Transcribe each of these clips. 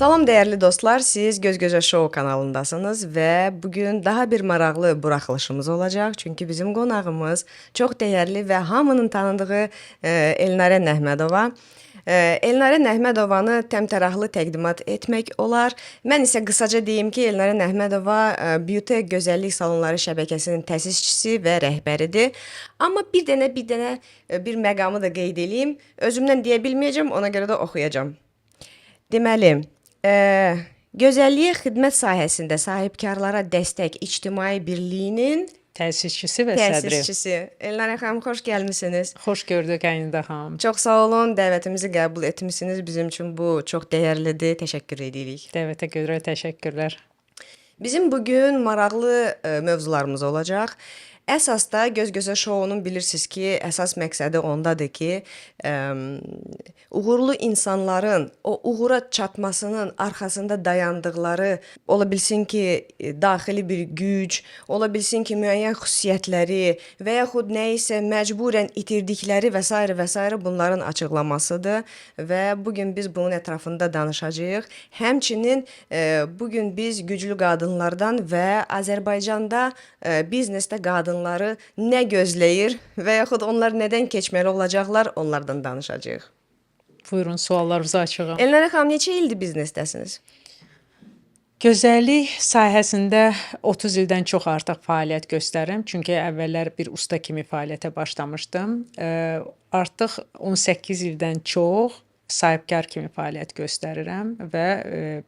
Salam dəyərli dostlar, siz Göz-Gözə Show kanalındasınız və bugün daha bir maraqlı buraxılışımız olacaq. Çünki bizim qonağımız çox dəyərli və hamının tanıdığı Elnarə Nəğmədova. Elnarə Nəğmədovanı təmtəraqlı təqdimat etmək olar. Mən isə qısaca deyim ki, Elnarə Nəğmədova Beauty Gözəllik Salonları şəbəkəsinin təsisçisi və rəhbəridir. Amma bir məqamı da qeyd edeyim. Özümdən deyə bilməyəcəm, ona görə də oxuyacağam. Deməli, gözəlliyə xidmət sahəsində sahibkarlara dəstək İctimai Birliyinin Təsisçisi və sədri. təsisçisi. Elnarə xanım, xoş gəlmisiniz. Xoş gördük Aynida xanım. Çox sağ olun, dəvətimizi qəbul etmisiniz. Bizim üçün bu çox dəyərlidir. Təşəkkür edirik. Dəvətə görə təşəkkürlər. Bizim bugün maraqlı mövzularımız olacaq. Əsas da Göz-Gözə Show-unun bilirsiniz ki, əsas məqsədi ondadır ki, uğurlu insanların o uğura çatmasının arxasında dayandıqları, ola bilsin ki, daxili bir güc, ola bilsin ki, müəyyən xüsusiyyətləri və yaxud nə isə məcburən itirdikləri və s. bunların açıqlamasıdır və bugün biz bunun ətrafında danışacağıq. Həmçinin bugün biz güclü qadınlardan və Azərbaycanda biznesdə qadınları nə gözləyir və yaxud onlar nədən keçməli olacaqlar, onlardan danışacağıq. Buyurun, suallarınızı açığam. Elnarə xanım, neçə ildir biznesdəsiniz? Gözəllik sahəsində 30 ildən çox artıq fəaliyyət göstərirəm. Çünki əvvəllər bir usta kimi fəaliyyətə başlamışdım. Artıq 18 ildən çox sahibkar kimi fəaliyyət göstərirəm və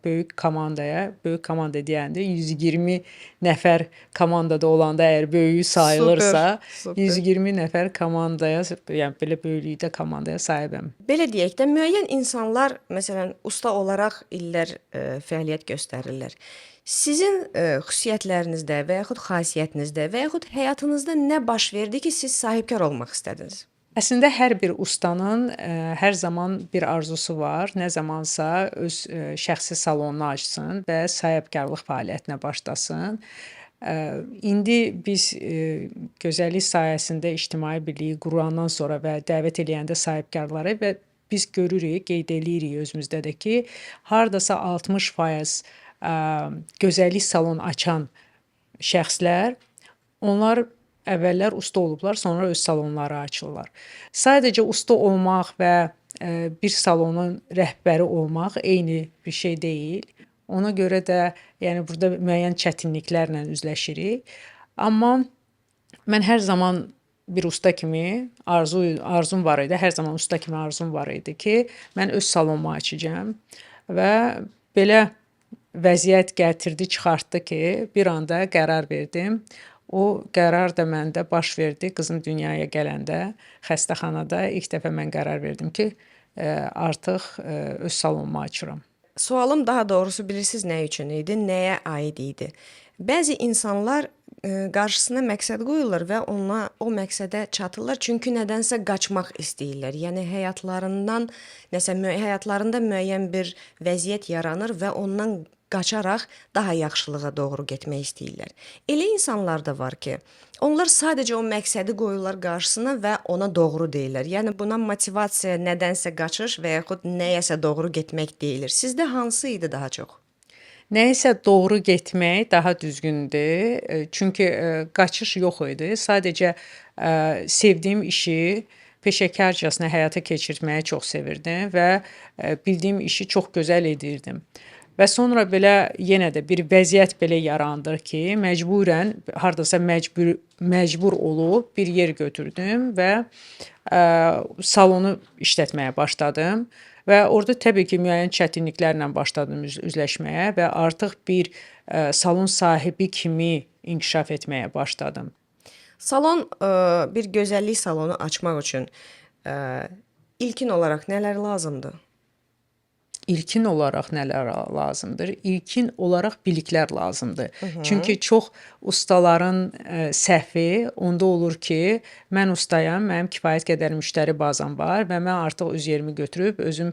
böyük komanda deyəndə 120 nəfər komandada olanda əgər böyüyü sayılırsa, Super. 120 nəfər komandaya, yəni belə böyüklükdə komandaya sahibəm. Belə deyək də, müəyyən insanlar, məsələn, usta olaraq illər fəaliyyət göstərirlər. Sizin xüsusiyyətlərinizdə və yaxud xasiyyətinizdə və yaxud həyatınızda nə baş verdi ki, siz sahibkar olmaq istədiniz? Əslində hər bir ustanın hər zaman bir arzusu var. Nə zamansa öz şəxsi salonunu açsın və sahibkarlıq fəaliyyətinə başlasın. İndi biz gözəllik sahəsində İctimai Birliyi qurandan sonra və dəvət eləyəndə sahibkarları və biz görürük, qeyd eləyirik özümüzdə də ki, hardasa 60% gözəllik salon açan şəxslər, onlar əvvəllər usta olublar, sonra öz salonları açırlar. Sadəcə usta olmaq və bir salonun rəhbəri olmaq eyni bir şey deyil. Ona görə də yəni burada müəyyən çətinliklərlə üzləşirik. Amma mən hər zaman bir usta kimi arzum var idi. Hər zaman usta kimi arzum var idi ki, mən öz salonumu açacağam və belə vəziyyət gətirdi, çıxartdı ki, bir anda qərar verdim. O qərar da məndə baş verdi. Qızım dünyaya gələndə xəstəxanada ilk dəfə mən qərar verdim ki, artıq öz salonumu açıram. Sualım daha doğrusu bilirsiniz nə üçün idi, nəyə aid idi? Bəzi insanlar qarşısına məqsəd qoyurlar və o məqsədə çatırlar, çünki nədənsə qaçmaq istəyirlər. Yəni həyatlarında müəyyən bir vəziyyət yaranır və ondan qaçaraq daha yaxşılığa doğru getmək istəyirlər. Elə insanlar da var ki, onlar sadəcə o məqsədi qoyurlar qarşısına və ona doğru deyirlər. Yəni buna motivasiya nədənsə qaçış və yaxud nəyəsə doğru getmək deyilir. Sizdə hansı idi daha çox? Nəyisə doğru getmək daha düzgündür. Çünki qaçış yox idi. Sadəcə sevdiyim işi peşəkarcasına həyata keçirməyi çox sevirdim və bildiyim işi çox gözəl edirdim. Və sonra belə yenə də bir vəziyyət belə yarandı ki, məcburən hardasa məcbur olub bir yer götürdüm və salonu işlətməyə başladım. Və orada təbii ki, müəyyən çətinliklərlə başladım üzləşməyə və artıq bir salon sahibi kimi inkişaf etməyə başladım. Salon, bir gözəllik salonu açmaq üçün ilkin olaraq nələr lazımdır? İlkin olaraq nələr lazımdır? İlkin olaraq biliklər lazımdır. Çünki çox ustaların səhvi onda olur ki, mən ustayam, mənim kifayət qədər müştəri bazam var və mən artıq öz yerimi götürüb özüm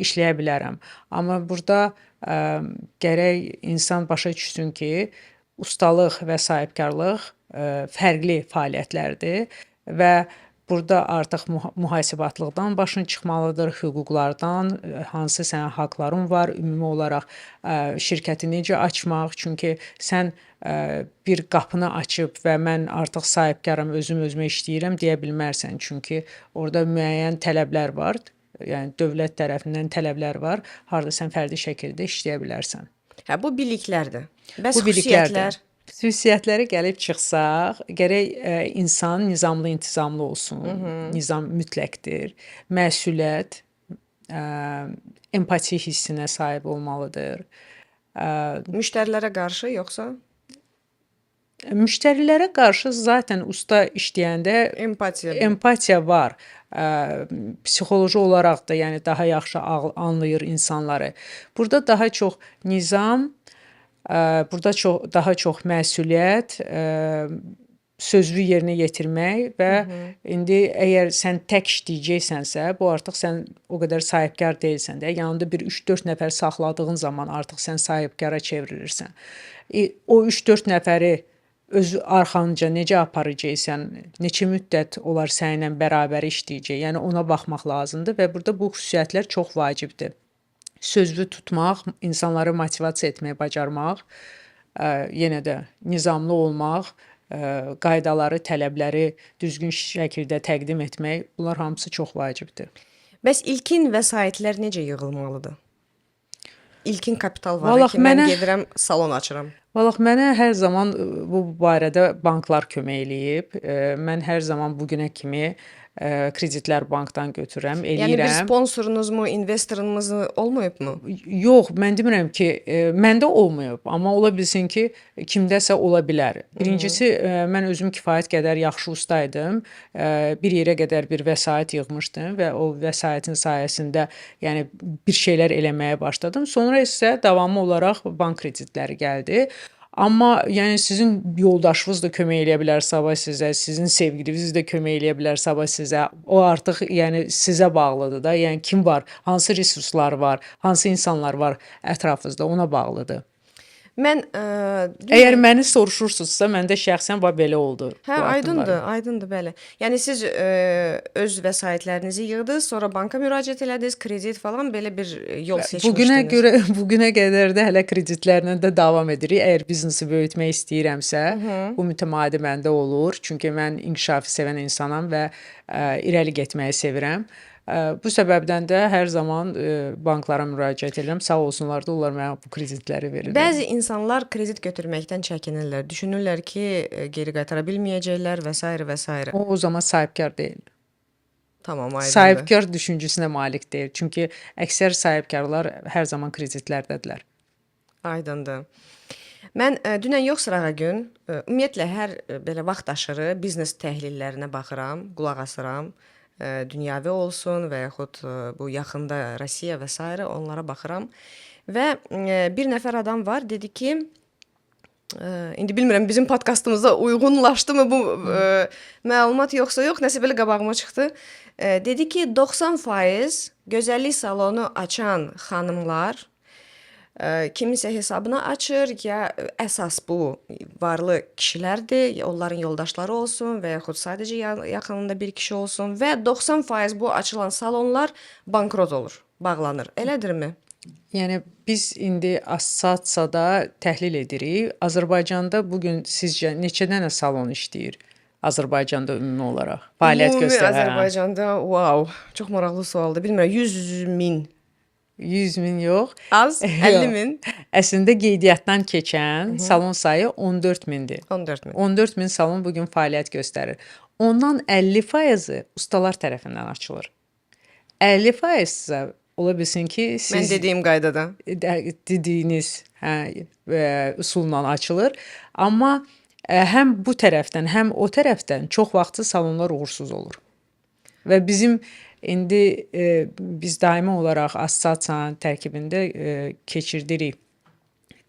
işləyə bilərəm. Amma burada gərək insan başa düşsün ki, ustalıq və sahibkarlıq fərqli fəaliyyətlərdir və Burada artıq mühasibatlıqdan başın çıxmalıdır, hüquqlardan, hansı sənin haqların var, ümumi olaraq şirkəti necə açmaq. Çünki sən bir qapını açıb və mən artıq sahibkaram, özümə işləyirəm deyə bilmərsən. Çünki orada müəyyən tələblər var. Yəni dövlət tərəfindən tələblər var. Harda sən fərdi şəkildə işləyə bilərsən. Hə, bu biliklərdir. Bəs Bu biliklərdir. xüsusiyyətlər? Xüsusiyyətlərə gəlib çıxsaq, gərək insan nizamlı, intizamlı olsun. Nizam mütləqdir. Məsuliyyət, empati hissinə sahib olmalıdır. Müştərilərə qarşı yoxsa Müştərilərə qarşı zaten usta işləyəndə empatiya? empatiya var. Psixoloji olaraq da, yəni daha yaxşı anlayır insanları. Burada daha çox nizam, burada daha çox məsuliyyət, sözünü yerinə yetirmək və indi əgər sən tək işləyəcəksənsə, bu artıq sən o qədər sahibkar deyilsən də. Yanında bir 3-4 nəfər saxladığın zaman artıq sən sahibkara çevrilirsən. O 3-4 nəfəri öz arxanca necə aparacaqsan, neçə müddət onlar səninlə bərabər işləyəcək. Yəni ona baxmaq lazımdır və burada bu xüsusiyyətlər çox vacibdir. Sözünü tutmaq, insanları motivasiya etməyi bacarmaq, yenə də nizamlı olmaq, qaydaları, tələbləri düzgün şəkildə təqdim etmək, bunlar hamısı çox vacibdir. Bəs ilkin vəsaitlər necə yığılmalıdır? İlkin kapital var Vallah ki, mən mənə- gedirəm, salon açıram. Vallah mənə hər zaman bu barədə banklar kömək eləyib. Mən hər zaman bu günə kimi kreditlər bankdan götürürəm, Yəni bir eləyirəm. sponsorunuzmu, investorunuz olmayıbmı? Yox, mən demirəm ki, məndə olmayıb, amma ola bilsin ki, kimdəsə ola bilər. Birincisi, mən özüm kifayət qədər yaxşı usta idim. Bir yerə qədər bir vəsait yığmışdım və o vəsaitin sayəsində, yəni bir şeylər eləməyə başladım. Sonra isə davamlı olaraq bank kreditləri gəldi. Amma yəni sizin yoldaşınız da kömək eləyə bilər sabah sizə, sizin sevgiliniz də kömək eləyə bilər sabah sizə. O artıq yəni sizə bağlıdır da. Yəni kim var, hansı resurslar var, hansı insanlar var ətrafınızda, ona bağlıdır. Mən Əgər məni soruşursunuzsa, məndə şəxsən belə oldu. hə, bu aydındır, addımlar. aydındır, bəli. Yəni siz öz vəsaitlərinizi yığdınız, sonra banka müraciət elədiniz, kredit falan belə bir yol seçmişdiniz. Bugünə qədər də hələ kreditlərlə də davam edirik. Əgər biznesi böyütmək istəyirəmsə, bu mütəmadi məndə olur. Çünki mən inkişafı sevən insanam və irəli getməyi sevirəm. Bu səbəbdən də hər zaman banklara müraciət edirəm. Sağ olsunlar da onlar mənə bu kreditləri verirlər. Bəzi insanlar kredit götürməkdən çəkinirlər. Düşünürlər ki, geri qaytara bilməyəcəklər və s. və s. O zaman sahibkar deyil. Tamam, aydındır. Sahibkar düşüncəsinə malik deyil. Çünki əksər sahibkarlar hər zaman kreditlərdədirlər. Aydındır. Mən dünən yox sırağa gün ümumiyyətlə hər belə vaxt aşırı biznes təhlillərinə baxıram, qulaq asıram. Dünyəvi olsun və yaxud bu yaxında Rusiya və s. onlara baxıram. Və bir nəfər adam var, dedi ki, indi bilmirəm bizim podkastımıza uyğunlaşdımı bu məlumat yoxsa yox, nəsə belə qabağıma çıxdı. Dedi ki, 90% gözəllik salonu açan xanımlar kiminsə hesabına açır, ya əsas bu varlı kişilərdir, onların yoldaşları olsun və yaxud sadəcə yaxınında bir kişi olsun və 90% bu açılan salonlar bankrot olur, bağlanır. Elədirmi? Yəni biz indi Assosiyasiyada təhlil edirik. Azərbaycanda bu gün sizcə neçə dənə salon işləyir? Azərbaycanda ümumi olaraq fəaliyyət Ümumi göstərən. Azərbaycanda, wow, çox maraqlı sualdır. Bilmirəm, 100 min 100 min yox. az, 50 min, Əslində qeydiyyatdan keçən salon sayı 14 mindir. 14 min. 14 min salon bu gün fəaliyyət göstərir. Ondan 50%-i ustalar tərəfindən açılır. 50% isə ola bilsin ki, Mən siz dediyim qaydada. dediyiniz üsulla açılır. Amma həm bu tərəfdən, həm o tərəfdən çox vaxtı salonlar uğursuz olur. Və bizim indi biz daimi olaraq assosiasiyanın tərkibində keçirdirik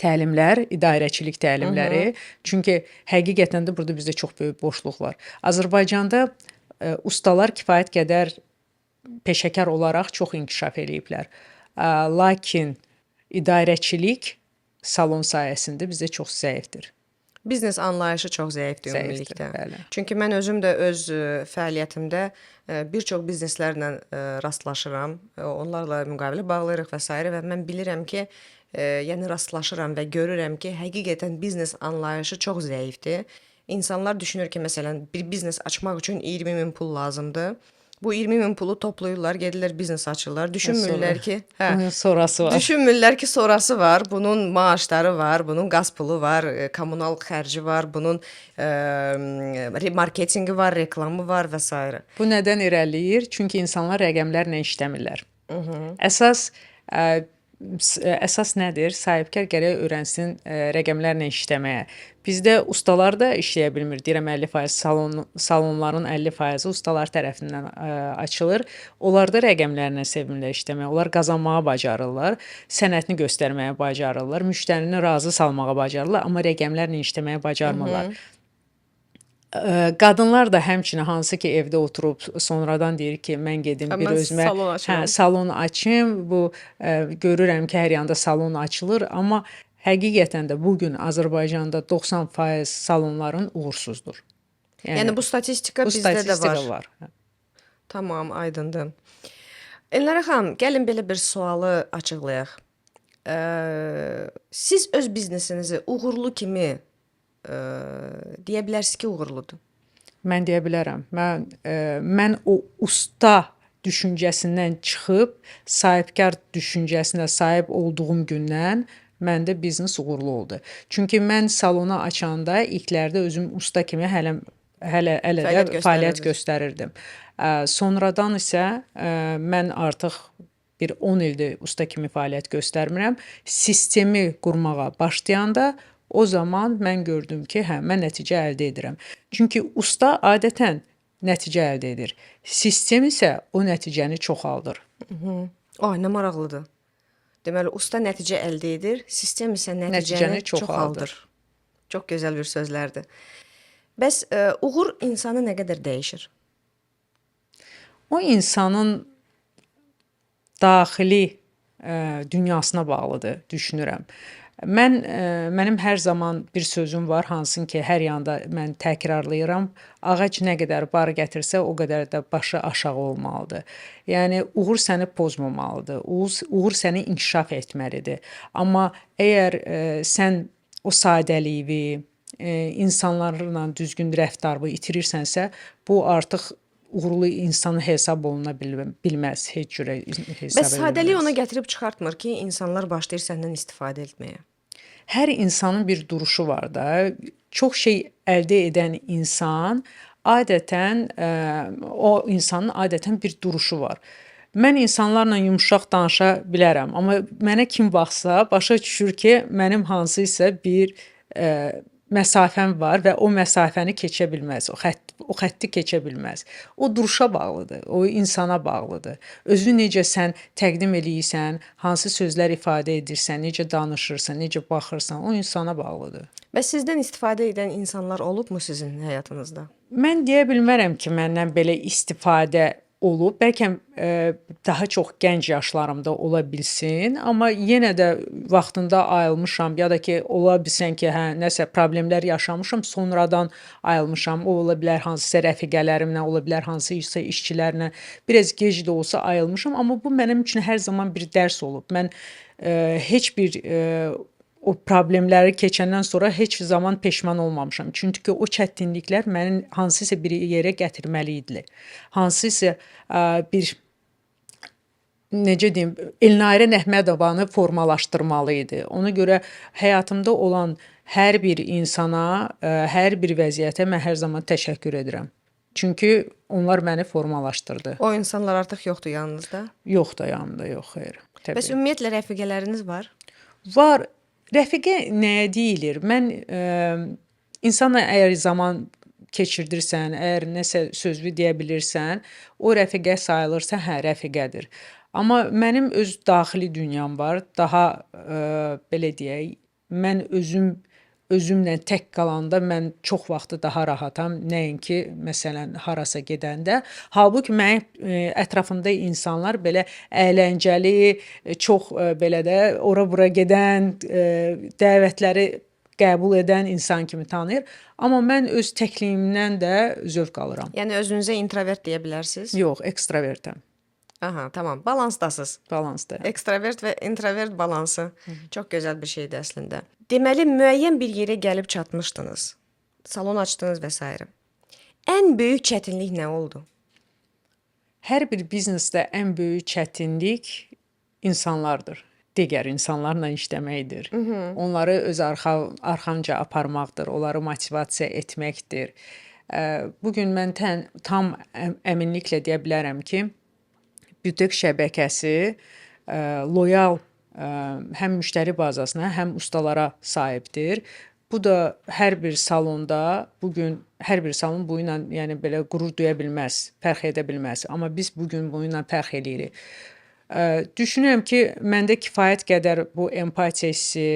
təlimlər, idarəçilik təlimləri. Çünki həqiqətən də burada bizdə çox böyük boşluq var. Azərbaycanda ustalar kifayət qədər peşəkar olaraq çox inkişaf eləyiblər. Lakin idarəçilik salon sayəsində bizdə çox zəifdir. Biznes anlayışı çox zəifdir Zəifdir, ümumilikdə. bəli. Çünki mən özüm də öz fəaliyyətimdə bir çox bizneslərlə rastlaşıram. Onlarla müqavilə bağlayırıq və s. və mən bilirəm ki, yəni rastlaşıram və görürəm ki, həqiqətən biznes anlayışı çox zəifdir. İnsanlar düşünür ki, məsələn, bir biznes açmaq üçün 20 min pul lazımdır. Bu 20 min pulu toplayırlar, gedirlər biznes açırlar. Düşünmürlər ki, Bunun sonrası var. Düşünmürlər ki, sonrası var. Bunun maaşları var, bunun qaz pulu var, kommunal xərci var, bunun marketinqi var, reklamı var və s. Bu nədən irəliləyir? Çünki insanlar rəqəmlərlə işləmirlər. Əsas əsas nədir? Sahibkar gərək öyrənsin rəqəmlərlə işləməyə. Bizdə ustalar da işləyə bilmir. Deyirəm 50% salonların 50% ustalar tərəfindən açılır. Onlar da rəqəmlərlə sevirlər işləməyə. Onlar qazanmağı bacarırlar, sənətini göstərməyə bacarırlar, müştərini razı salmağa bacarırlar, amma rəqəmlərlə işləməyə bacarmırlar. Qadınlar da həmçinin hansı ki evdə oturub sonradan deyir ki, mən gedim bir Mən özümə salon açıram. salon açım. Bu görürəm ki, hər yanda salon açılır, amma həqiqətən də bu gün Azərbaycanda 90% salonların uğursuzdur. Yəni bu statistika bu bizdə də statistika var. var. Tamam, aydındır. Elnarə xanım, gəlin belə bir sualı açıqlayaq. Siz öz biznesinizi uğurlu kimi deyə bilərsiniz ki, uğurludur. Mən deyə bilərəm. Mən o usta düşüncəsindən çıxıb sahibkar düşüncəsinə sahib olduğum gündən məndə biznes uğurlu oldu. Çünki mən salonu açanda ilklərdə özüm usta kimi hələ də fəaliyyət göstərirdim. Sonradan isə mən artıq bir 10 ildir usta kimi fəaliyyət göstərmirəm. Sistemi qurmağa başlayanda o zaman mən gördüm ki, mən nəticə əldə edirəm. Çünki usta adətən nəticə əldə edir. Sistem isə o nəticəni çoxaldır. Nə maraqlıdır. Deməli, usta nəticə əldə edir, sistem isə nəticəni çoxaldır. Çox gözəl bir sözlərdir. Bəs uğur insanı nə qədər dəyişir? O insanın daxili dünyasına bağlıdır, düşünürəm. Mənim hər zaman bir sözüm var, hansın ki, hər yanda mən təkrarlayıram. Ağac nə qədər bar gətirsə, o qədər də başı aşağı olmalıdır. Yəni uğur səni pozmamalıdır. Uğur səni inkişaf etməlidir. Amma əgər sən o sadəliyi, insanlarla düzgün rəftarı itirirsənsə, bu artıq uğurlu insan hesab oluna bilməz, heç cürə hesab edilməz. Bəs sadəliyi ona gətirib çıxartmır ki, insanlar başlayır səndən istifadə etməyə. Hər insanın bir duruşu var da. Çox şey əldə edən insan adətən o insanın adətən bir duruşu var. Mən insanlarla yumşaq danışa bilərəm, amma mənə kim baxsa başa düşür ki, mənim hansısa bir məsafəm var və o məsafəni keçə bilməz, o xətti keçə bilməz. O duruşa bağlıdır, o insana bağlıdır. Özü necə sən təqdim eləyirsən, hansı sözlər ifadə edirsən, necə danışırsan, necə baxırsan, o insana bağlıdır. Bəs sizdən istifadə edən insanlar olubmu sizin həyatınızda? Mən deyə bilmərəm ki, məndən belə istifadə olub. Bəlkə daha çox gənc yaşlarımda ola bilsin, amma yenə də vaxtında ayılmışam ya da ki, ola bilsən ki, nəsə problemlər yaşamışam, sonradan ayılmışam. O ola bilər hansısa rəfiqələrimlə, ola bilər hansısa işçilərlə, biraz gec də olsa ayılmışam, amma bu mənim üçün hər zaman bir dərs olub. Mən heç bir o problemləri keçəndən sonra heç zaman peşman olmamışam. Çünki o çətinliklər məni hansısa bir yerə gətirməli idi. Hansısa bir necə deyim, Elnarə Əhmədovanı formalaşdırmalı idi. Ona görə həyatımda olan hər bir insana, hər bir vəziyyətə mən hər zaman təşəkkür edirəm. Çünki onlar məni formalaşdırdı. O insanlar artıq yoxdur yanınızda? Yox da yanımda, yox, xeyr. Təbii. Bəs ümumiyyətlə rəfiqələriniz var? Var. Rəfiqə nəyə deyilir? Mən insanla əgər zaman keçirdirsən, əgər nəsə sözlü deyə bilirsən, o rəfiqə sayılırsa, rəfiqədir. Amma mənim öz daxili dünyam var. Daha belə deyək, mən özümlə tək qalanda mən çox vaxtı daha rahatam, nəinki məsələn harasa gedəndə. Halbuki mənim ətrafımda insanlar belə əyləncəli, çox belə də ora-bura gedən, dəvətləri qəbul edən insan kimi tanıyır. Amma mən öz təkliyimdən də zövq alıram. Yəni özünüzə introvert deyə bilərsiniz? Yox, ekstravertəm. Aha, tamam. Balansdasınız. Balansda. Ekstravert və introvert balansı çox gözəl bir şeydir əslində. Deməli, müəyyən bir yerə gəlib çatmışdınız. Salon açdınız və s. Ən böyük çətinlik nə oldu? Hər bir biznesdə ən böyük çətinlik insanlardır. Digər insanlarla işləməkdir. Onları öz arxamca aparmaqdır, onları motivasiya etməkdir. Bu gün mən tam əminliklə deyə bilərəm ki, bütöv şəbəkəsi loyal həm müştəri bazasına, həm ustalara sahibdir. Bu da hər bir salonda, hər bir salon bu ilə yəni belə qürur duya bilməz, fəxr edə bilməz. Amma biz bu gün bu ilə fəxr eləyirik. Düşünürəm ki, məndə kifayət qədər bu empatiya hissi,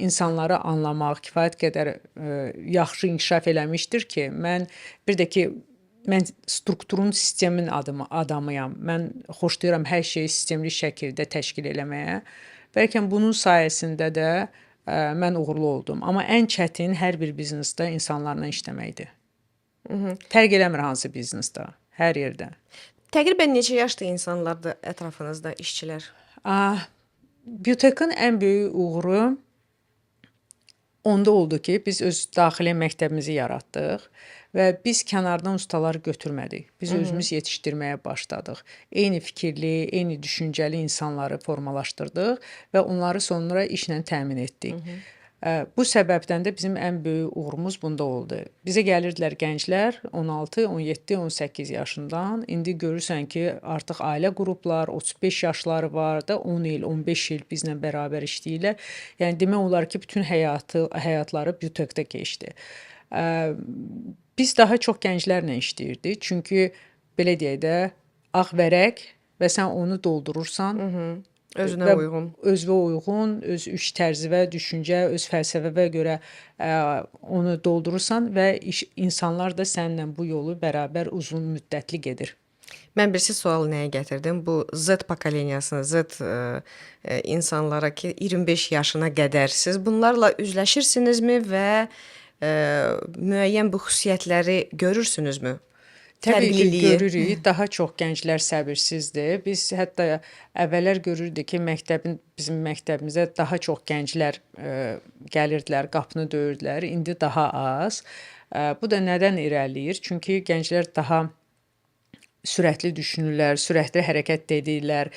insanları anlamaq kifayət qədər yaxşı inkişaf eləmişdir ki, mən bir də ki, mən strukturun, sistemin adamıyam. Mən xoşlayıram hər şeyi sistemli şəkildə təşkil eləməyə. Bəlkə bunun sayəsində də mən uğurlu oldum. Amma ən çətin hər bir biznesdə insanlarla işləməkdir. Fərq eləmir hansı biznesdə, hər yerdə. Təqribən neçə yaşlı insanlardır ətrafınızda işçilər? Bütökün ən böyük uğuru onda oldu ki, biz öz daxili məktəbimizi yaratdıq və biz kənardan ustaları götürmədik. Biz özümüz yetişdirməyə başladıq. Eyni fikirli, eyni düşüncəli insanları formalaşdırdıq və onları sonra işlə təmin etdik. Bu səbəbdən də bizim ən böyük uğurumuz bunda oldu. Bizə gəlirdilər gənclər 16, 17, 18 yaşından. İndi görürsən ki, artıq ailə qurublar, 35 yaşları var da 10 il, 15 il bizlə bərabər işləyirlər. Yəni demək olar ki, bütün həyatları bütökdə keçdi. Biz daha çox gənclərlə işləyirdik. Çünki belə deyək də, ağ vərəq və sən onu doldurursan, özünə uyğun. Özünə uyğun, öz iş tərzivə, düşüncə, öz fəlsəfəvə görə onu doldurursan və insanlar da səninlə bu yolu bərabər uzun müddətli gedir. Mən birisi sual nəyə gətirdim? Bu Z pokoleniyasına, Z insanlara ki, 25 yaşına qədər siz bunlarla üzləşirsinizmi və müəyyən bu xüsusiyyətləri görürsünüzmü? Təbii ki, görürük. Daha çox gənclər səbirsizdir. Biz hətta əvvəllər görürdük ki, bizim məktəbimizə daha çox gənclər gəlirdilər, qapını döyürdülər. İndi daha az. Bu da nədən irəliləyir? Çünki gənclər daha sürətli düşünürlər, sürətli hərəkət edirlər,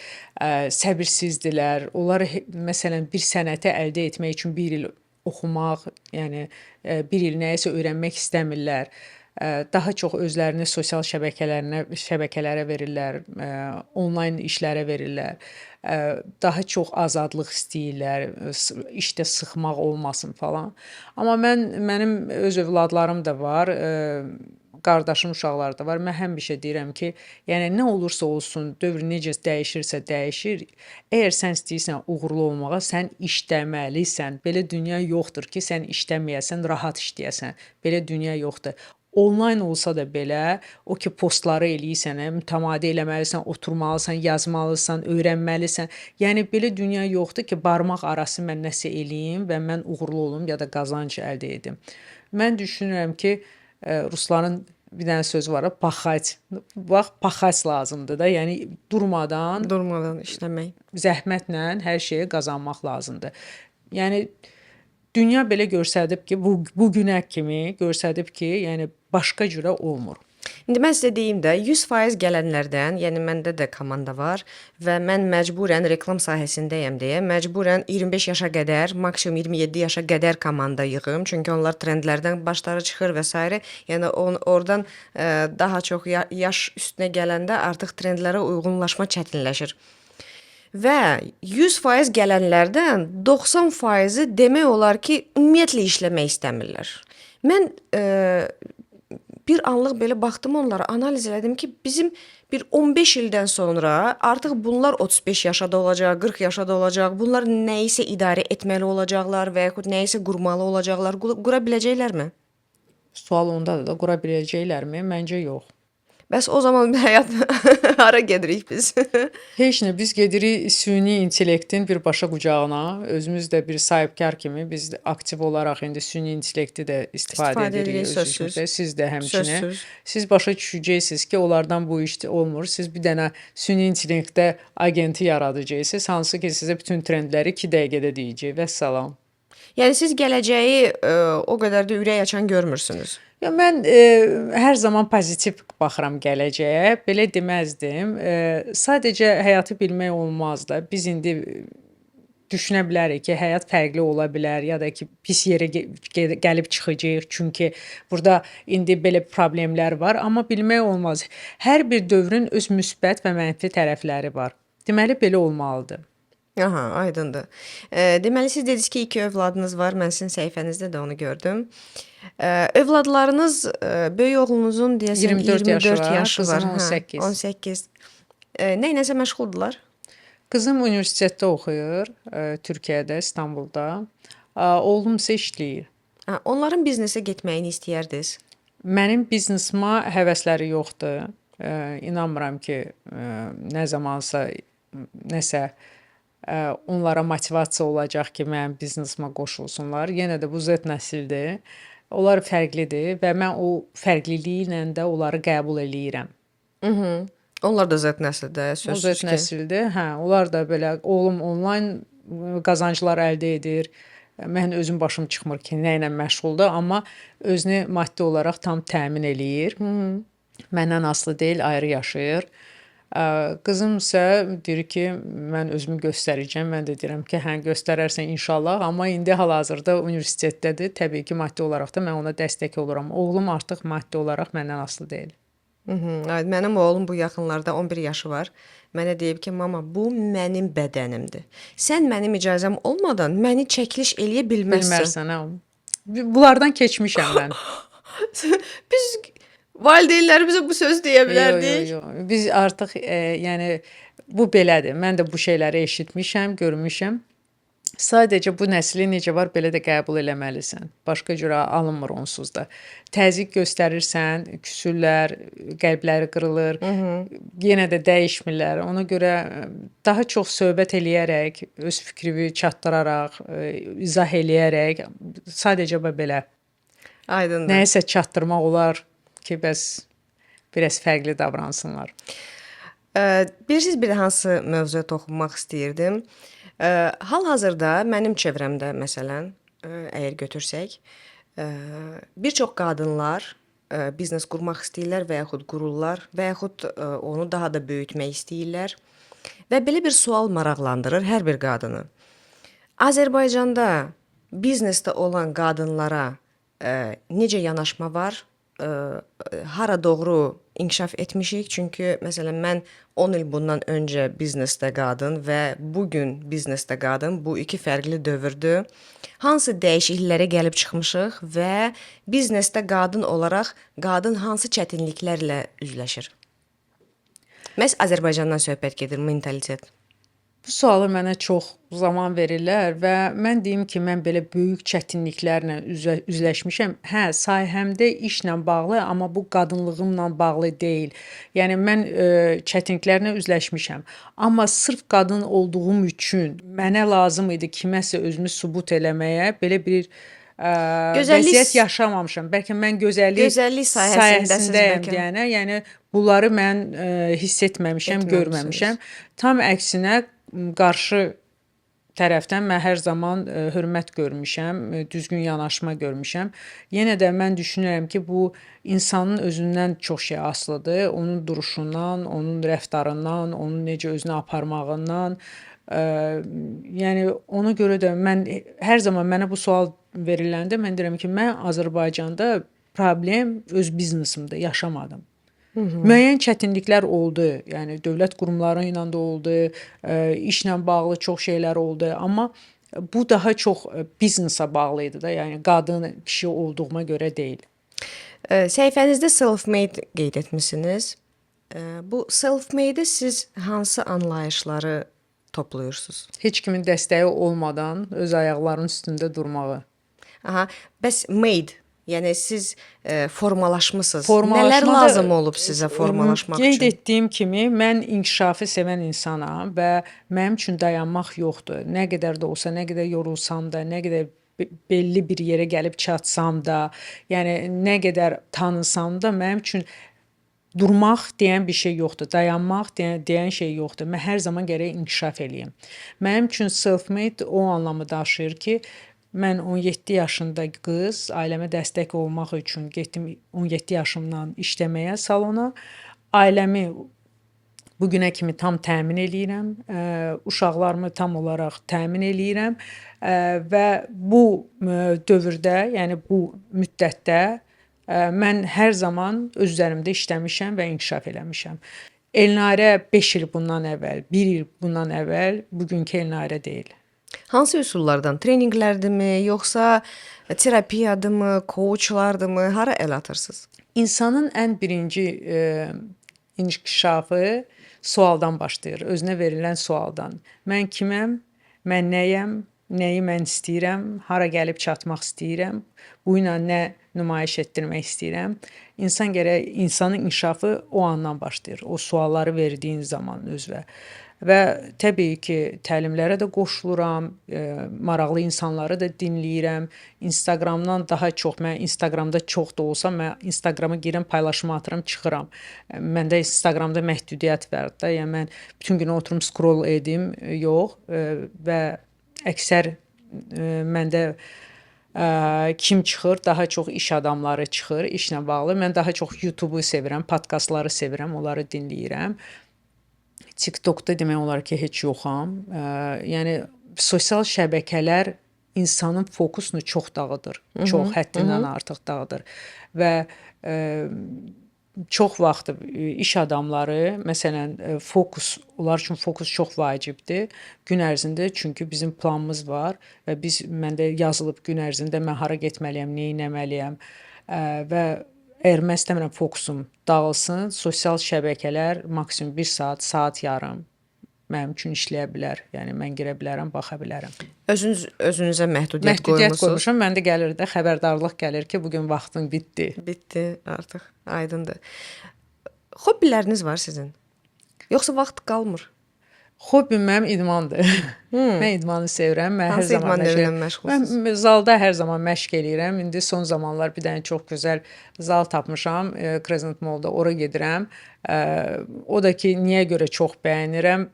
səbirsizdirlər. Onlar məsələn bir sənəti əldə etmək üçün bir il oxumaq, yəni bir il nəyisə öyrənmək istəmirlər. Daha çox özlərini sosial şəbəkələrə verirlər, onlayn işlərə verirlər. Daha çox azadlıq istəyirlər, işdə sıxmaq olmasın falan. Amma mənim öz övladlarım da var, qardaşım uşaqları da var. Mən həmişə deyirəm ki, yəni nə olursa olsun, dövr necə dəyişirsə dəyişir. Əgər sən istəyirsən uğurlu olmağa, sən işləməlisən. Belə dünya yoxdur ki, sən işləməyəsən, rahat işləyəsən. Belə dünya yoxdur. Onlayn olsa da belə, o ki postları eləyirsən, mütəmadi eləməlisən, oturmalısan, yazmalısan, öyrənməlisən. Yəni belə dünya yoxdur ki, barmaq arası mən nəsə eləyim və mən uğurlu olum ya da qazanc əldə edim. Mən düşünürəm ki, rusların bir dənə sözü var, paxac. Bax, paxac lazımdır da, yəni durmadan işləmək, zəhmətlə hər şeyi qazanmaq lazımdır. Yəni dünya belə göstərib ki, bu günə kimi göstərib ki, yəni başqa cürə olmur. İndi mən sizə deyim də, 100% gələnlərdən, yəni məndə də komanda var və mən məcburən reklam sahəsindəyəm deyə, məcburən 25 yaşa qədər, maksimum 27 yaşa qədər komanda yığım. Çünki onlar trendlərdən başları çıxır və s. Yəni oradan daha çox yaş üstünə gələndə artıq trendlərə uyğunlaşma çətinləşir. Və 100% gələnlərdən 90%-i demək olar ki, ümumiyyətlə işləmək istəmirlər. Mən bir anlıq belə baxdım onlara, analiz elədim ki, bizim bir 15 ildən sonra artıq bunlar 35 yaşada olacaq, 40 yaşada olacaq. Bunlar nəyisə idarə etməli olacaqlar və yaxud nəyisə qurmalı olacaqlar. Qura biləcəklərmi? Sual ondadır da, qura biləcəklərmi? Məncə yox. Bəs o zaman həyat hara gedirik biz? Heç nə, biz gedirik süni intellektin birbaşa qucağına. Özümüz də bir sahibkar kimi biz də aktiv olaraq indi süni intellekti də istifadə İstifadə edirik edirik öz sözsüz. işimizdə. Siz də həmçinin. Sözsüz. Siz başa düşəcəksiniz ki, onlardan bu iş olmur. Siz bir dənə süni intellektdə agenti yaradacaqsınız, hansı ki sizə bütün trendləri 2 dəqiqədə deyəcək. Vəssalam. Yəni siz gələcəyi o qədər də ürək açan görmürsünüz. Ya mən hər zaman pozitiv baxıram gələcəyə. Belə deməzdim. Sadəcə həyatı bilmək olmaz da. Biz indi düşünə bilərik ki, həyat fərqli ola bilər ya da ki, pis yerə gəlib çıxacağıq. Çünki burada indi belə problemlər var, amma bilmək olmaz. Hər bir dövrün öz müsbət və mənfi tərəfləri var. Deməli belə olmalıdır. Aha, aydındır. Deməli siz dediniz ki, 2 övladınız var. Mən sizin səhifənizdə də onu gördüm. Övladlarınız böyük oğlunuzun deyəsən 24 yaşı 24 var, yaşı var. qızın 18. 18. Nə ilə məşğuldurlar? Qızım universitetdə oxuyur, Türkiyədə, İstanbulda. Oğlum isə işləyir. Onların biznesə getməyini istəyərdiniz? Mənim biznesimə həvəsləri yoxdur. İnanmıram ki, nə zamansa nəsə onlara motivasiya olacaq ki, mənim biznesimə qoşulsunlar. Yenə də bu Z nəsildir. Onlar fərqlidir və mən o fərqliliyi ilə də onları qəbul eləyirəm. Onlar da Z nəsildə, O Z sözsüz ki. nəsildir. Hə, onlar da belə oğlum onlayn qazanclar əldə edir. Mən özüm başım çıxmır ki, nə ilə məşğuldur, amma özünü maddi olaraq tam təmin eləyir. Məndən asılı deyil, ayrı yaşayır. Qızım isə deyir ki, mən özümü göstərəcəm. Mən də deyirəm ki, hə, göstərərsən inşallah, amma indi hal-hazırda universitetdədir. Təbii ki, maddi olaraq da mən ona dəstək oluram. Oğlum artıq maddi olaraq məndən asılı deyil. Mənim oğlum bu yaxınlarda 11 yaşı var. Mənə deyib ki, mama, bu mənim bədənimdir. Sən mənim icazəm olmadan məni çəkiliş eləyə bilməzsən. Bilmərsən, hə. Bunlardan keçmişəm mən. Biz valideynlərimizə bu söz deyə bilərdik. Yox. Biz artıq yəni bu belədir. Mən də bu şeyləri eşitmişəm, görmüşəm. Sadəcə bu nəsli necə var, belə də qəbul eləməlisən. Başqa cürə alınmır onsuz da. Təzyiq göstərirsən, küsürlər, qəlbləri qırılır. Yenə də dəyişmirlər. Ona görə daha çox söhbət eləyərək, öz fikrimi çatdıraraq, izah eləyərək, sadəcə belə Aydındır. nəyisə çatdırmaq olar ki, bəs biraz fərqli davransınlar. Bilirsiniz, bir hansı mövzuya toxunmaq istəyirdim. Hal-hazırda mənim çevrəmdə məsələn, əgər götürsək, bir çox qadınlar biznes qurmaq istəyirlər və yaxud qururlar və yaxud onu daha da böyütmək istəyirlər. Və belə bir sual maraqlandırır hər bir qadını. Azərbaycanda biznesdə olan qadınlara necə yanaşma var? Hara doğru inkişaf etmişik? Çünki məsələn mən 10 il bundan öncə biznesdə qadın və bu gün biznesdə qadın, bu iki fərqli dövrdür. Hansı dəyişikliklərə gəlib çıxmışıq və biznesdə qadın olaraq qadın hansı çətinliklərlə üzləşir? Məhz Azərbaycandan söhbət gedir, mentalitet. Bu sualı mənə çox zaman verirlər və mən deyim ki, mən belə böyük çətinliklərlə üzləşmişəm. Hə, sahəmdə işlə bağlı, amma bu qadınlığımla bağlı deyil. Yəni mən çətinliklərlə üzləşmişəm. Amma sırf qadın olduğum üçün mənə lazım idi kiməsə özümü sübut eləməyə belə bir vəziyyət yaşamamışam. Bəlkə mən gözəllik sahəsindəyəm deyənə, yəni bunları mən hiss etməmişəm, görməmişəm. Tam əksinə qarşı tərəfdən mən hər zaman hörmət görmüşəm, düzgün yanaşma görmüşəm. Yenə də mən düşünürəm ki, bu insanın özündən çox şey asılıdır. Onun duruşundan, onun rəftarından, onun necə özünü aparmağından. Yəni ona görə də mən hər zaman mənə bu sual veriləndə mən deyirəm ki, mən Azərbaycanda problem öz biznesimdə yaşamadım. Müəyyən çətinliklər oldu. Yəni dövlət qurumları ilə də oldu, işlə bağlı çox şeylər oldu, amma bu daha çox biznesə bağlı idi da, yəni qadın, kişi olduğuma görə deyil. Səhifənizdə self-made qeyd etmisiniz. Bu self-made-i siz hansı anlayışları toplayırsınız? Heç kimin dəstəyi olmadan öz ayaqlarının üstündə durmağı. Aha, bəs made Yəni siz formalaşmısınız. Nələr Formalaşmada lazım olub sizə formalaşmaq qeyd üçün? etdiyim kimi mən inkişafı sevən insanam və mənim üçün dayanmaq yoxdur. Nə qədər də olsa, nə qədər yorulsam da, nə qədər belli bir yerə gəlib çatsam da, yəni nə qədər tanısam da mənim üçün durmaq deyən bir şey yoxdur. Dayanmaq deyən şey yoxdur. Mən hər zaman gərək inkişaf eləyim. Mənim üçün self-made o anlamı daşıyır ki, mən 17 yaşında qız, ailəmə dəstək olmaq üçün getdim 17 yaşımdan işləməyə salona. Ailəmi bu günə kimi tam təmin eləyirəm. Uşaqlarımı tam olaraq təmin eləyirəm və bu dövrdə, yəni bu müddətdə mən hər zaman öz üzərimdə işləmişəm və inkişaf eləmişəm. Elnarə 5 il bundan əvvəl, 1 il bundan əvvəl bugünkü Elnarə deyil. Hansı üsullardan? Treninqlərdimi, yoxsa terapiyadımı, coachlardımı? Hara əl atırsınız? İnsanın ən birinci inkişafı sualdan başlayır, özünə verilən sualdan. Mən kiməm? Mən nəyəm? Nəyi mən istəyirəm? Hara gəlib çatmaq istəyirəm? Bu ilə nə nümayiş etdirmək istəyirəm? İnsanın inkişafı o andan başlayır. O sualları verdiyin zaman özünə. Və təbii ki, təlimlərə də qoşuluram, maraqlı insanları da dinləyirəm. Instagramdan daha çox, mən Instagramda çox da olsa, mən Instagrama girirəm, paylaşım atıram, çıxıram. Məndə Instagramda məhdudiyyət var da, yəni mən bütün gün oturum scroll edim, yox və əksər məndə kim çıxır? Daha çox iş adamları çıxır, işlə bağlı. Mən daha çox YouTube-u sevirəm, podkastları sevirəm, onları dinləyirəm. TikTokda demək olar ki, heç yoxam. Yəni sosial şəbəkələr insanın fokusunu çox dağıdır. Çox həddindən artıq dağıdır. Və çox vaxt iş adamları, məsələn, onlar üçün fokus çox vacibdir gün ərzində, çünki bizim planımız var və məndə yazılıb gün ərzində mən hara getməliyəm, nə etməliyəm və əgər mən istəmirəm fokusum dağılsın, sosial şəbəkələr maksimum 1 saat, saat yarım mənim üçün işləyə bilər. Yəni mən girə bilərəm, baxa bilərəm. Özünüzə məhdudiyyət qoymusunuz. Qoymuşam. Məndə gəlir də xəbərdarlıq gəlir ki, bu gün vaxtın bitdi. Bitdi artıq. Aydındır. Hobbiləriniz var sizin? Yoxsa vaxt qalmır? Hobbim mənim idmandır. Mən idmanı sevirəm. Mən hansı idman növünə məşğulsunuz? Mən zalda hər zaman məşq eləyirəm. İndi son zamanlar bir dənə çox gözəl zal tapmışam, Crescent Mallda, ora gedirəm. O da ki, niyə görə çox bəyənirəm?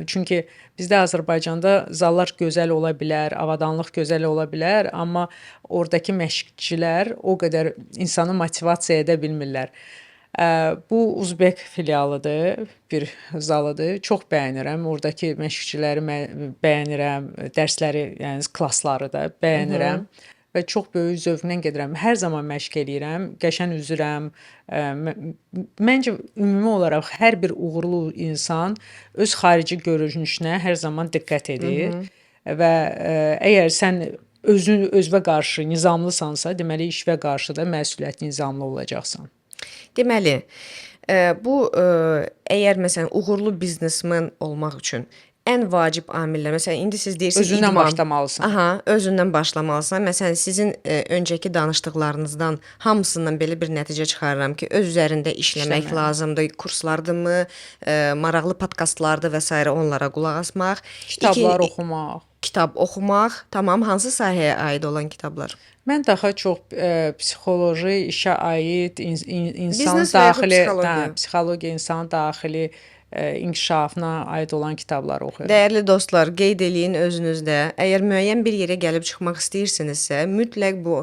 Çünki bizdə Azərbaycanda zallar gözəl ola bilər, avadanlıq gözəl ola bilər, amma oradakı məşqçilər o qədər insanı motivasiya edə bilmirlər. Bu Uzbek filialıdır, bir zalıdır. Çox bəyənirəm. Oradakı məşqçiləri bəyənirəm, dərsləri, yəni klassları da bəyənirəm və çox böyük zövqlə gedirəm. Hər zaman məşq eləyirəm, qəşəng üzürəm. Məncə ümumi olaraq hər bir uğurlu insan öz xarici görünüşünə hər zaman diqqət edir və əgər sən özünə qarşı nizamlısansa, deməli işə qarşı da məsuliyyətli nizamlı olacaqsan. Deməli, bu əgər məsələn uğurlu biznesmen olmaq üçün ən vacib amillər, məsələn indi siz deyirsiniz özündən idman. başlamalısan. Aha, özündən başlamalısan. Məsələn sizin öncəki danışdıqlarınızdan hamısından belə bir nəticə çıxarıram ki, öz üzərində işləmək lazımdır. Kurslardırmı, maraqlı podkastlardır və s. onlara qulaq asmaq, Kitablar oxumaq. Kitab oxumaq, tamam, hansı sahəyə aid olan kitablar? Mən daha çox psixoloji, işə aid, insan Biznes və yaxud daxili, psixologiya, insan daxili inkişafına aid olan kitablar oxuyuram. Dəyərli dostlar, qeyd eləyin özünüzdə. Əgər müəyyən bir yerə gəlib çıxmaq istəyirsinizsə, mütləq bu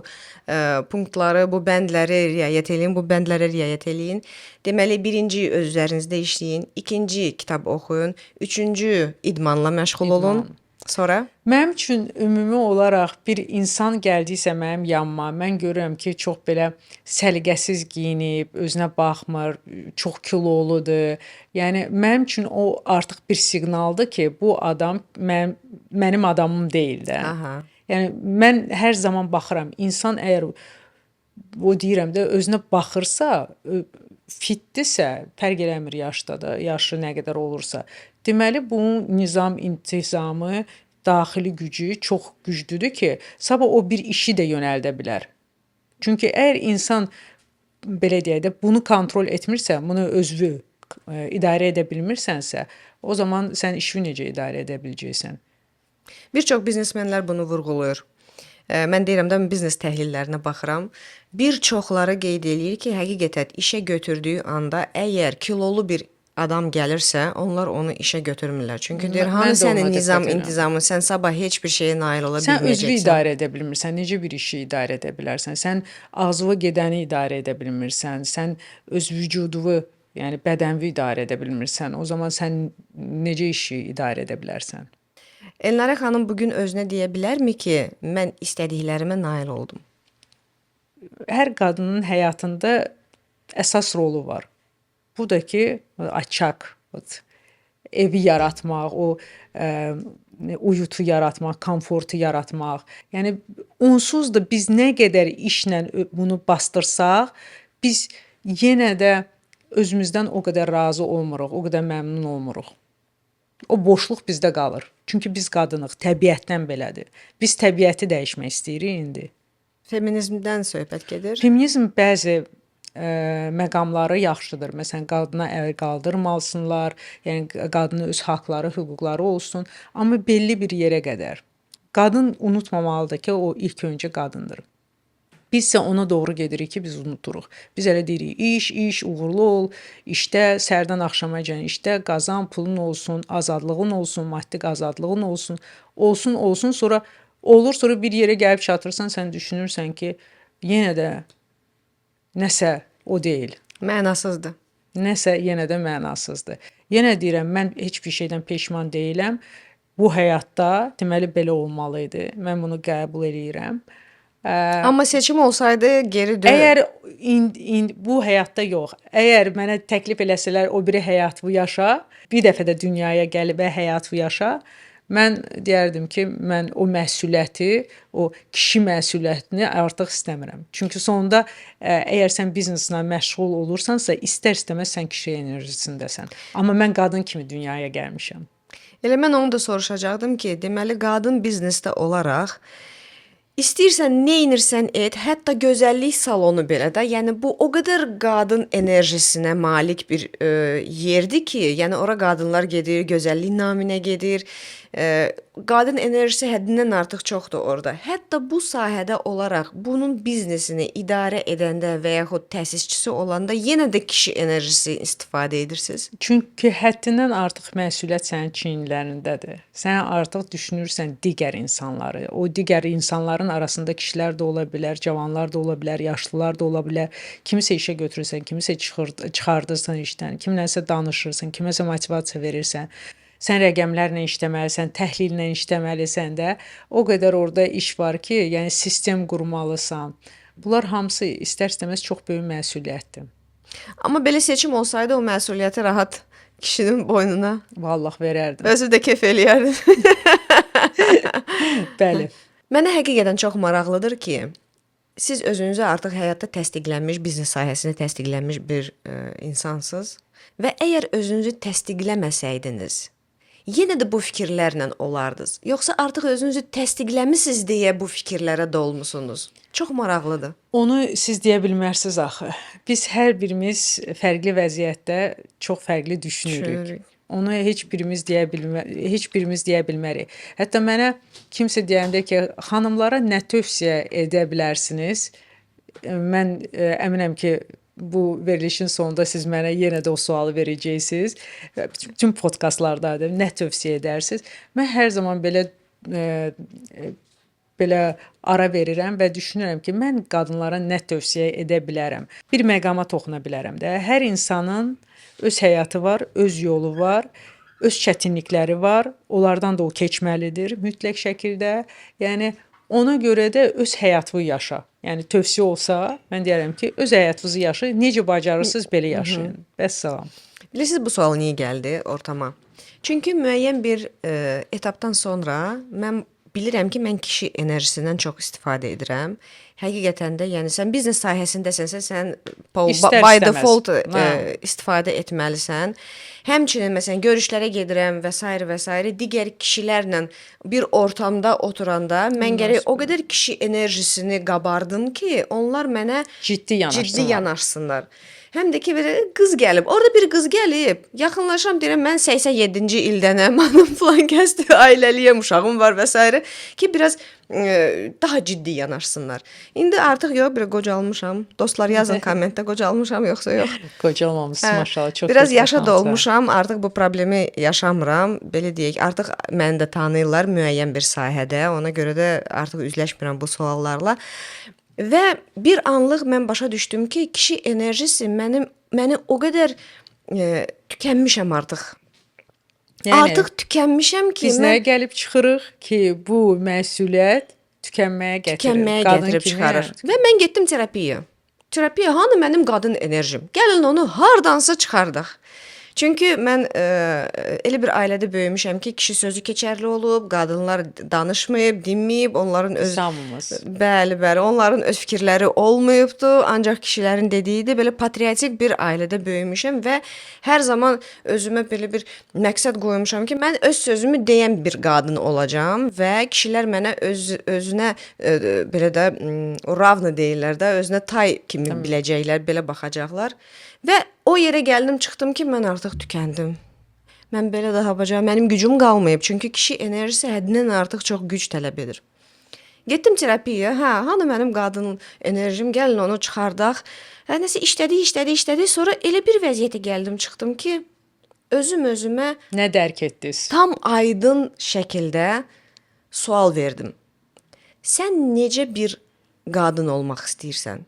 punktları, bu bəndləri riayət eləyin, bu bəndlərə riayət eləyin. Deməli, birinci öz üzərinizdə işləyin, ikinci kitab oxuyun, üçüncü idmanla məşğul olun. Sonra? Mənim üçün ümumi olaraq bir insan gəldiysə mənim yanıma, mən görürəm ki, çox belə səliqəsiz geyinib, özünə baxmır, çox kiloludur. Yəni mənim üçün o artıq bir siqnaldır ki, bu adam mənim adamım deyil də. Aha. Yəni mən hər zaman baxıram, insan əgər o deyirəm də özünə baxırsa, fitdirsə, fərq eləmir yaşda da, yaşı nə qədər olursa. Deməli, bunun nizam, intizamı, daxili gücü çox güclüdür ki, sabah o bir işi də yönəldə bilər. Çünki əgər insan belə deyək də bunu kontrol etmirsə, bunu özü idarə edə bilmirsənsə, o zaman sən işini necə idarə edə biləcəksən? Bir çox biznesmenlər bunu vurğulayır. Mən deyirəm də biznes təhlillərinə baxıram. Bir çoxları qeyd eləyir ki, həqiqətən işə götürdüyü anda əgər kilolu bir adam gəlirsə, onlar onu işə götürmürlər. Çünki deyir, Mən hanı də ona sənin diqqət nizam, edirəm. intizamın, sən sabah heç bir şeyə nail ola Sən özünü bilməyəcəksən. idarə edə bilmirsən. Necə bir işi idarə edə bilərsən? Sən ağzına gedəni idarə edə bilmirsən. Sən öz vücudunu, yəni bədənini idarə edə bilmirsən. O zaman sən necə işi idarə edə bilərsən? Elnarə xanım bugün özünə deyə bilərmi ki, mən istədiklərimə nail oldum? Hər qadının həyatında əsas rolu var. Bu da ki, açaq, evi yaratmaq, o uyutu yaratmaq, komfortu yaratmaq. Yəni onsuz da biz nə qədər işlə bunu bastırsaq, biz yenə də özümüzdən o qədər razı olmuruq, o qədər məmnun olmuruq. O boşluq bizdə qalır. Çünki biz qadınıq, təbiətdən belədir. Biz təbiəti dəyişmək istəyirik indi. Feminizmdən söhbət gedir. Feminizm bəzi məqamları yaxşıdır. Məsələn, qadına əl qaldırmalsınlar, yəni qadının öz haqları, hüquqları olsun, amma belli bir yerə qədər. Qadın unutmamalıdır ki, o ilk öncə qadındır. Biz isə ona doğru gedirik ki, biz unuturuq. Biz elə deyirik, iş, uğurlu ol, işdə səhərdən axşamacan işdə qazan, pulun olsun, azadlığın olsun, maddi azadlığın olsun, sonra olur, sonra bir yerə gəlib çatırsan, sən düşünürsən ki, yenə də nəsə o deyil. Mənasızdır. Nəsə yenə də mənasızdır. Yenə deyirəm, mən heç bir şeydən peşman deyiləm. Bu həyatda deməli belə olmalı idi. Mən bunu qəbul edirəm. Amma seçim olsaydı geri dön. Əgər bu həyatda yox, əgər mənə təklif eləsələr o biri həyatı yaşa, bir dəfə də dünyaya gəlib həyatı yaşa, mən deyərdim ki, mən o məsuliyyəti, o kişi məsuliyyətini artıq istəmirəm. Çünki sonunda əgər sən bizneslə məşğul olursansa, istər-istəməz sən kişi enerjisindəsən. Amma mən qadın kimi dünyaya gəlmişəm. Elə mən onu da soruşacaqdım ki, deməli qadın biznesdə olaraq İstəyirsən, nə edirsən et, hətta gözəllik salonu belə də, yəni bu o qədər qadın enerjisinə malik bir yerdir ki, yəni ora qadınlar gedir, gözəllik naminə gedir. Qadın enerjisi həddindən artıq çoxdur orada. Hətta bu sahədə olaraq bunun biznesini idarə edəndə və yaxud təsisçisi olanda yenə də kişi enerjisi istifadə edirsiniz. Çünki həddindən artıq məsuliyyət sənin çiyinlərindədir. Sən artıq düşünürsən digər insanları. O digər insanların arasında kişilər də ola bilər, cavanlar da ola bilər, yaşlılar da ola bilər. Kimisə işə götürürsən, kimisə çıxardırsan işdən, kimləsə danışırsan, kiməsə motivasiya verirsən. Sən rəqəmlərlə işləməlisən, təhlillə işləməlisən də. O qədər orada iş var ki, yəni sistem qurmalısan. Bunlar hamısı istər-istəməz çox böyük məsuliyyətdir. Amma belə seçim olsaydı o məsuliyyəti rahat kişinin boynuna Vallahi verərdim. özü də kef eləyərdi. Bəli. Mənə həqiqətən çox maraqlıdır ki, siz özünüzü artıq həyatda təsdiqlənmiş, biznes sahəsində təsdiqlənmiş bir insansınız və əgər özünüzü təsdiqləməsəydiniz, yenə də bu fikirlərlə olardınız. Yoxsa artıq özünüzü təsdiqləmisiniz deyə bu fikirlərə dolmusunuz. Çox maraqlıdır. Onu siz deyə bilmərsiniz axı. Biz hər birimiz fərqli vəziyyətdə çox fərqli düşünürük. Onu heç birimiz deyə bilmərik. Hətta mənə kimsə deyəndə ki, xanımlara nə tövsiyə edə bilərsiniz? Mən əminəm ki, bu verilişin sonunda siz mənə yenə də o sualı verəcəksiniz. Bütün podkastlarda da nə tövsiyə edərsiniz? Mən hər zaman belə ara verirəm və düşünürəm ki, mən qadınlara nə tövsiyə edə bilərəm? Bir məqama toxuna bilərəm də. Hər insanın öz həyatı var, öz yolu var, öz çətinlikləri var. Onlardan da o keçməlidir mütləq şəkildə. Yəni ona görə də öz həyatını yaşa. Yəni tövsiyə olsa, mən deyərəm ki, öz həyatınızı yaşayın, necə bacarırsınız belə yaşayın. Vəssalam. Bilirsiniz bu sual niyə gəldi ortama? Çünki müəyyən bir etapdan sonra mən bilirəm ki, mən kişi enerjisindən çox istifadə edirəm. həqiqətən də, yəni sən biznes sahəsindəsənsə, sən İstər by istəməz. default Hə. istifadə etməlisən. Həmçinin məsələn görüşlərə gedirəm və s. digər kişilərlə bir ortamda oturanda mən gərək o qədər kişi enerjisini qabardım ki, onlar mənə Ciddi yanaşsınlar. yanaşsınlar. Həm də ki, belə qız gəlib. Orada bir qız gəlib. Yaxınlaşam deyirəm, mən 87-ci ildənəm. Mənim falan kəsdi, ailəliyəm, uşağım var və s. ki, biraz daha ciddi yanaşsınlar. İndi artıq yox, bir qocalmışam. Dostlar yazın kommentdə qocalmışam yoxsa yox. Qocalmamışsın maşallah, çox Biraz gözəl yaşa xanımsan. dolmuşam, artıq bu problemi yaşamıram. Belə deyək, artıq məni də tanıyırlar müəyyən bir sahədə. Ona görə də artıq üzləşmirəm bu suallarla. Və bir anlıq mən başa düşdüm ki, kişi enerjisi məni o qədər tükənmişəm artıq. Artıq tükənmişəm ki, biz nəyə gəlib çıxırıq ki, bu məsuliyyət tükənməyə gətirib çıxarır. Və mən getdim terapiyaya. Terapiya hanı mənim qadın enerjim? Gəlin onu hardansa çıxardaq. Çünki mən elə bir ailədə böyümüşəm ki, kişi sözü keçərli olub, qadınlar danışmayıb, dinməyib, onların öz Bəli, onların öz fikirləri olmayıbdı, ancaq kişilərin dediyidir. Belə patriotik bir ailədə böyümüşəm və hər zaman özümə belə bir məqsəd qoymuşam ki, mən öz sözümü deyən bir qadın olacağam və kişilər mənə özünə belə də ravna deyirlər də, özünə tay kimi biləcəklər, belə baxacaqlar. Və o yerə gəldim, çıxdım ki, mən artıq tükəndim. Mən belə daha bacarım, mənim gücüm qalmayıb. Çünki kişi enerjisi həddindən artıq çox güc tələb edir. Getdim terapiyaya, hanı mənim qadın enerjim, gəlin onu çıxardaq. Nəsə işlədi, sonra elə bir vəziyyətə gəldim, çıxdım ki, özümə nə dərk etdiniz? Tam aydın şəkildə sual verdim. Sən necə bir qadın olmaq istəyirsən?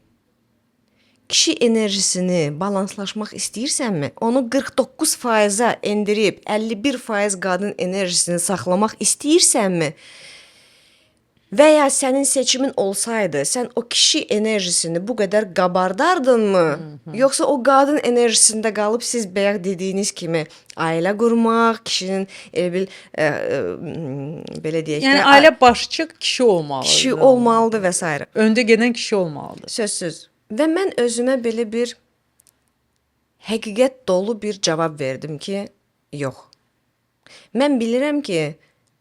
Kişi enerjisini balanslaşmaq istəyirsənmi? Onu 49%-a endirib 51% qadın enerjisini saxlamaq istəyirsənmi? Və ya sənin seçimin olsaydı, sən o kişi enerjisini bu qədər qabardardınmı? Yoxsa o qadın enerjisində qalıb siz bayaq dediyiniz kimi ailə qurmaq, kişinin belə deyək də, yəni ailə başçı kişi olmalıdır. Kişi olmalıdır və s. Öndə gedən kişi olmalıdır. Sözsüz. Və mən özümə belə bir həqiqət dolu bir cavab verdim ki, yox. Mən bilirəm ki,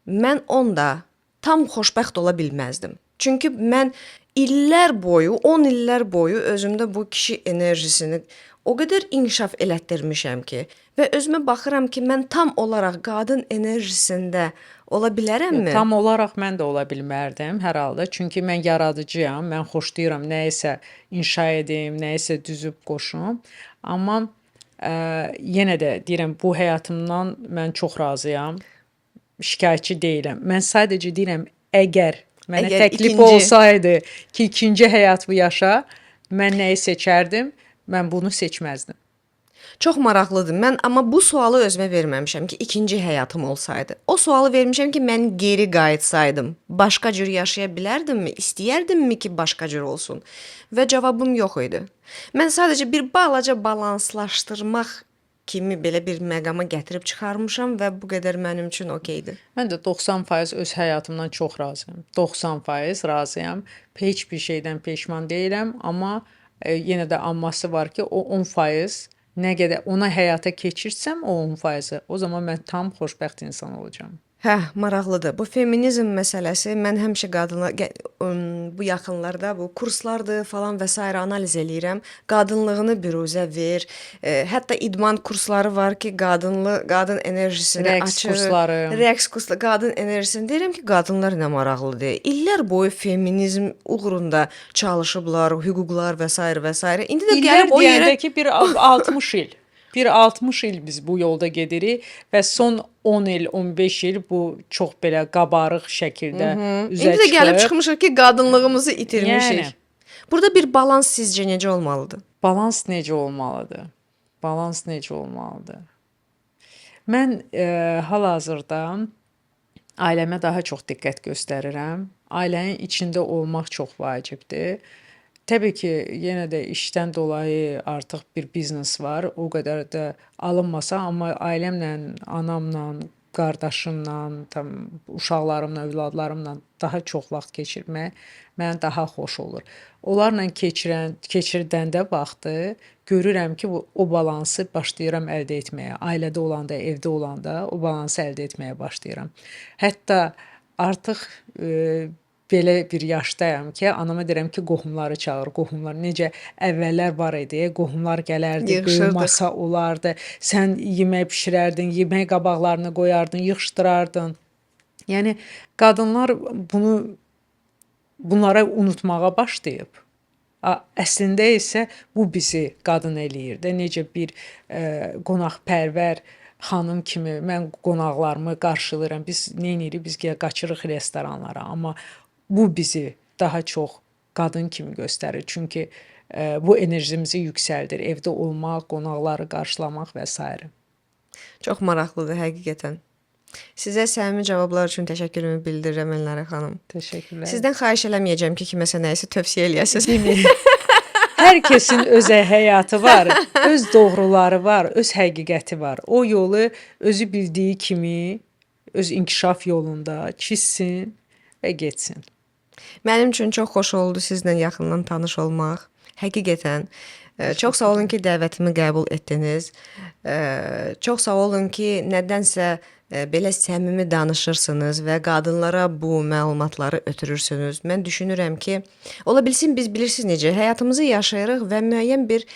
mən onda tam xoşbəxt ola bilməzdim. Çünki mən illər boyu, 10 illər boyu özümdə bu kişi enerjisini o qədər inkişaf elətdirmişəm ki, və özümə baxıram ki, mən tam olaraq qadın enerjisində ola bilərəmmi? Tam olaraq mən də ola bilmərdim hər halda. Çünki mən yaradıcıyam, mən xoşlayıram nəyisə inşa edim, nəyisə düzüb qoşum. Amma yenə də deyirəm, bu həyatımdan mən çox razıyam. Şikayətçi deyiləm. Mən sadəcə deyirəm, əgər mənə təklif olsaydı ki, ikinci həyatımı yaşa, mən nəyi seçərdim? Mən bunu seçməzdim. Çox maraqlıdır. Mən amma bu sualı özümə verməmişəm ki, ikinci həyatım olsaydı. O sualı vermişəm ki, mən geri qayıtsaydım, başqa cür yaşaya bilərdimmi? İstəyərdimmi ki, başqa cür olsun? Və cavabım yox idi. Mən sadəcə bir balaca balanslaşdırmaq kimi belə bir məqama gətirib çıxarmışam və bu qədər mənim üçün okeydir. Mən də 90% öz həyatımdan çox razıyam. 90% razıyam. Heç bir şeydən peşman deyiləm, amma yenə də amması var ki, o 10% nə qədər ona həyata keçirsəm o 10%, o zaman mən tam xoşbəxt insan olacağam. Maraqlıdır. Bu feminizm məsələsi, mən həmişə qadınlar bu yaxınlarda bu kurslardır falan və s. analiz eləyirəm. Qadınlığını büruzə ver. Hətta idman kursları var ki, qadın enerjisini açır. Rəqs kursları, qadın enerjisini. Deyirəm ki, qadınlar nə maraqlıdır. İllər boyu feminizm uğrunda çalışıblar, hüquqlar və s. və s. İndi də gəlib o yerə ki, bir 60 il. Bir 60 il biz bu yolda gedirik və son 10 il, 15 il bu çox belə qabarıq şəkildə üzə çıxır. İndi də gəlib çıxmışıq ki, qadınlığımızı itirmişik. Burada bir balans sizcə necə olmalıdır? Balans necə olmalıdır? Balans necə olmalıdır? Mən hal-hazırda ailəmə daha çox diqqət göstərirəm. Ailənin içində olmaq çox vacibdir. Təbii ki, yenə də işdən dolayı artıq bir biznes var. O qədər də alınmasa, amma ailəmlə, anamla, qardaşımla, tam uşaqlarımla, övladlarımla daha çox vaxt keçirmək mənə daha xoş olur. Onlarla keçirdəndə vaxtı görürəm ki, o balansı başlayıram əldə etməyə. Ailədə olanda, evdə olanda o balansı əldə etməyə başlayıram. Hətta artıq belə bir yaşdayam ki, anama deyirəm ki, qohumları çağır. Qohumlar necə əvvəllər var idi, qohumlar gələrdi, böyük Yığışırdıq. masa olardı. Sən yemək bişirərdin, yemək qabaqlarını qoyardın, yığışdırardın. Yəni qadınlar bunlara unutmağa başlayıb. Əslində isə bu bizi qadın eləyir də. Necə bir qonaqpərvər xanım kimi mən qonaqlarımı qarşılayıram. Biz nə edirik? Biz qaçırıq restoranlara, amma bu bizi daha çox qadın kimi göstərir. Çünki bu enerjimizi yüksəldir. Evdə olmaq, qonaqları qarşılamaq və s. Çox maraqlıdır həqiqətən. Sizə səmimi cavablar üçün təşəkkürümü bildirirəm Elnarə xanım. Təşəkkürlər. Sizdən xahiş eləməyəcəm ki, kiməsə nəyisə tövsiyə eləyəsiniz. Hər kəsin öz həyatı var, öz doğruları var, öz həqiqəti var. O yolu özü bildiyi kimi öz inkişaf yolunda çizsin və getsin. Mənim üçün çox xoş oldu sizlə yaxından tanış olmaq. Həqiqətən çox sağ olun ki, dəvətimi qəbul etdiniz. Çox sağ olun ki, nədənsə belə səmimi danışırsınız və qadınlara bu məlumatları ötürürsünüz. Mən düşünürəm ki, ola bilsin biz bilirsiniz necə həyatımızı yaşayırıq və müəyyən bir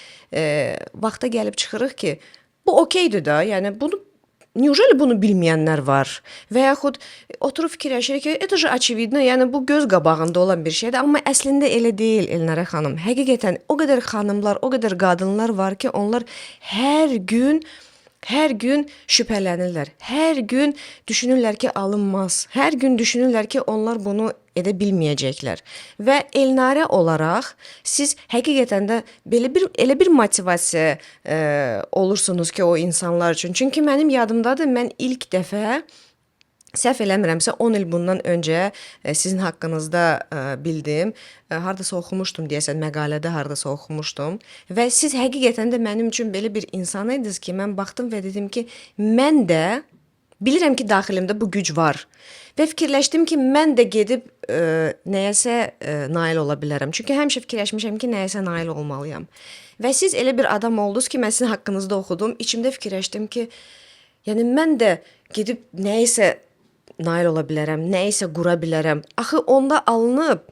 vaxta gəlib çıxırıq ki, bu okeydir da, yəni Неужели bunu bilməyənlər var? Və yaxud oturub fikirləşirik ki, это же очевидно, yəni bu göz qabağında olan bir şeydir, amma əslində elə deyil Elnarə xanım. Həqiqətən o qədər xanımlar, o qədər qadınlar var ki, onlar hər gün şübhələnirlər. Hər gün düşünürlər ki, alınmaz. Hər gün düşünürlər ki, onlar bunu edə bilməyəcəklər. Və Elnarə olaraq siz həqiqətən də elə bir motivasiya olursunuz ki, o insanlar üçün. Çünki mənim yadımdadır, mən ilk dəfə səhv eləmirəmsə 10 il bundan öncə sizin haqqınızda bildim. Hardasa oxumuşdum deyəsən, məqalədə hardasa oxumuşdum və siz həqiqətən də mənim üçün belə bir insan idiniz ki, mən baxdım və dedim ki, mən də bilirəm ki, daxilimdə bu güc var. Və fikirləşdim ki, mən də gedib nəyəsə nail ola bilərəm. Çünki həmişə fikirləşmişəm ki, nəyəsə nail olmalıyam. Və siz elə bir adam oldunuz ki, mən sizin haqqınızda oxudum. İçimdə fikirləşdim ki, yəni mən də gedib nəyəsə nail ola bilərəm, nəyisə qura bilərəm. Axı onda alınıb.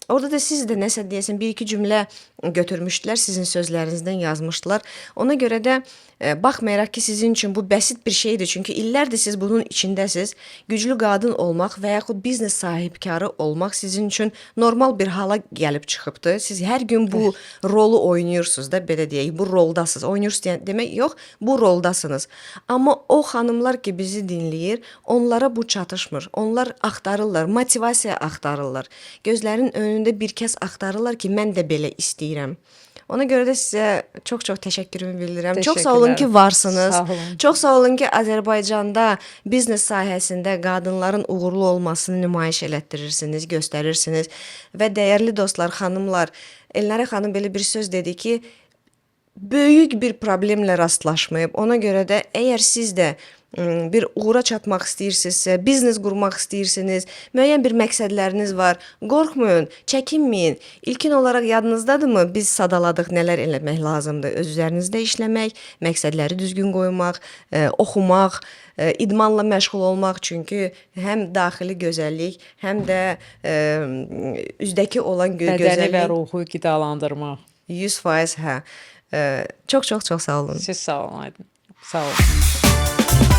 Orada da siz də nəsə deyəsən bir-iki cümlə götürmüşdülər, sizin sözlərinizdən yazmışdılar. Ona görə də baxmayaraq ki, sizin üçün bu bəsit bir şeydir. Çünki illərdir siz bunun içindəsiz. Güclü qadın olmaq və yaxud biznes sahibkarı olmaq sizin üçün normal bir hala gəlib çıxıbdı. Siz hər gün bu rolu oynayırsınız da, belə deyək, bu roldasınız. Oynayırsınız demək yox, bu roldasınız. Amma o xanımlar ki, bizi dinləyir, onlara bu çatışmır. Onlar axtarırlar, motivasiya axtarırlar. Gözlərin önündə bir kəs axtarırlar ki, mən də belə istəyirəm. Ona görə də sizə çox-çox təşəkkürümü bildirirəm. Çox sağ olun ki, varsınız. Sağ olun. Çox sağ olun ki, Azərbaycanda biznes sahəsində qadınların uğurlu olmasını nümayiş elətdirirsiniz, göstərirsiniz. Və dəyərli dostlar, xanımlar, Elnarə xanım belə bir söz dedi ki, böyük bir problemlə rastlaşmayıb. Ona görə də əgər siz də bir uğura çatmaq istəyirsinizsə, biznes qurmaq istəyirsiniz, müəyyən bir məqsədləriniz var, qorxmayın, çəkinməyin. İlkin olaraq yadınızdadırmı? Biz sadaladıq nələr eləmək lazımdır. Öz üzərinizdə işləmək, məqsədləri düzgün qoymaq, oxumaq, idmanla məşğul olmaq. Çünki həm daxili gözəllik, həm də üzdəki olan Bədəni gözəllik və ruhu qidalandırmaq. 100% hə. Çox sağ olun. Siz sağ olun. Aydın. Sağ olun.